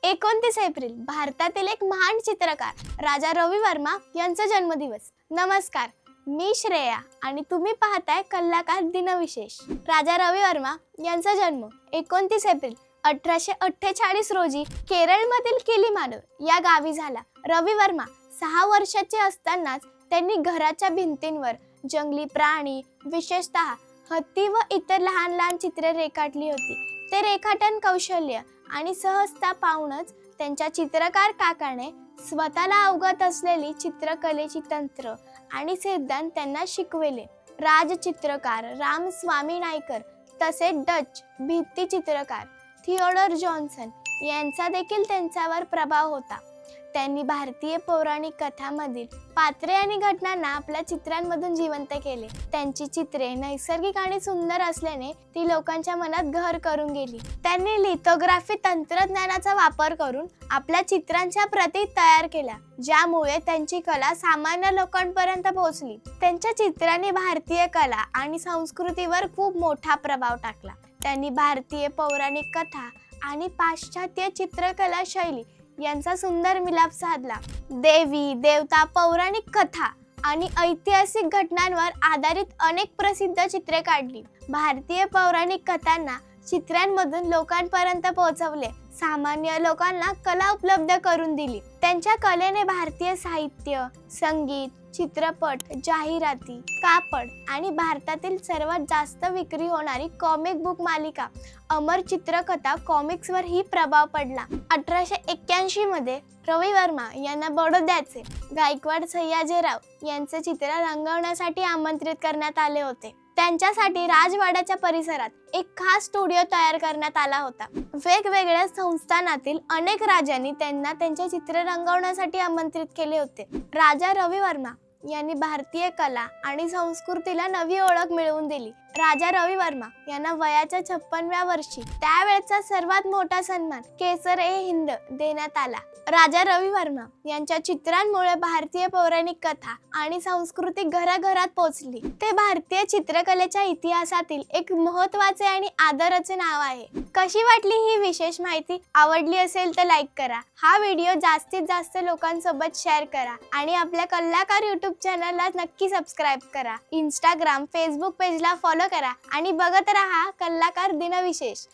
29 April भारतातील एक महान चित्रकार राजा रवी वर्मा यांचा जन्मदिवस। नमस्कार, मी श्रेया आणि तुम्ही पाहताय कलाकार दिनविशेष। राजा रवी वर्मा यांचा जन्म 29 एप्रिल 1848 रोजी केरळमधील किलीमानूर या गावी झाला। रवी वर्मा 6 वर्षाचे असतानाच त्यांनी घराच्या भिंतींवर जंगली प्राणी, विशेषतः हत्ती व इतर लहान लहान चित्रे रेखाटली होती। ते रेखाटन कौशल्य आणि सहजता पाहूनच त्यांच्या चित्रकार काकाने स्वतःला अवगत असलेली चित्रकलेची तंत्र आणि सिद्धांत त्यांना शिकवले। राजचित्रकार रामस्वामी नायकर तसेच डच भित्ती चित्रकार थिओडोर जॉन्सन यांचा देखील त्यांच्यावर प्रभाव होता। त्यांनी भारतीय पौराणिक कथांमधील पात्रे आणि घटनांना आपल्या चित्रांमधून जिवंत केले। त्यांची चित्रे नैसर्गिक आणि सुंदर असल्याने ती लोकांच्या मनात घर करून गेली। त्यांनी लिथोग्राफी तंत्रज्ञानाचा वापर करून आपल्या चित्रांच्या प्रती तयार केल्या, ज्यामुळे त्यांची कला सामान्य लोकांपर्यंत पोहोचली। त्यांच्या चित्रांनी भारतीय कला आणि संस्कृतीवर खूप मोठा प्रभाव टाकला। त्यांनी भारतीय पौराणिक कथा आणि पाश्चात्य चित्रकला शैली यांचा सुंदर मिलाप साधला। देवी, देवता, पौराणिक कथा आणि ऐतिहासिक घटनांवर आधारित अनेक प्रसिद्ध चित्रे काढली। भारतीय पौराणिक कथांना चित्रांमधून लोकांपर्यंत पोहोचवले, सामान्य लोकांना कला उपलब्ध करून दिली। त्यांच्या कलेने भारतीय साहित्य, संगीत, चित्रपट, जाहिराती, कापड आणि भारतातील सर्वात जास्त विक्री होणारी कॉमिक बुक मालिका अमर चित्रकथा कॉमिक्सवर ही प्रभाव पडला। 1881 मध्ये रवी वर्मा यांना बडोद्याचे गायकवाड सयाजीराव यांचे चित्र रंगवण्यासाठी आमंत्रित करण्यात आले होते। त्यांच्यासाठी राजवाड्याच्या परिसरात एक खास स्टुडिओ तयार करण्यात आला होता। वेगवेगळ्या संस्थानातील अनेक राजांनी त्यांना त्यांचे चित्र रंगवण्यासाठी आमंत्रित केले होते। राजा रवी वर्मा यांनी भारतीय कला आणि संस्कृतीला नवी ओळख मिळवून दिली। राजा रवी वर्मा यांना वयाच्या 56व्या वर्षी त्यावेळचा सर्वात मोठा सन्मान केसर-ए-हिंद देण्यात आला। राजा रवी वर्मा यांच्या चित्रांमुळे भारतीय पौराणिक कथा आणि संस्कृती घराघरात पोहोचली। ते भारतीय चित्रकलेच्या इतिहासातील एक महत्त्वाचे आणि आदराचे नाव आहे। कशी वाटली ही विशेष माहिती? आवडली असेल तर लाईक करा, हा व्हिडिओ जास्तीत जास्त लोकांसोबत शेअर करा आणि आपल्या कलाकार यूट्यूब चॅनलला नक्की सबस्क्राईब करा। इंस्टाग्राम, फेसबुक पेजला फॉलो करा आणि बघत रहा कलाकार दिनविशेष।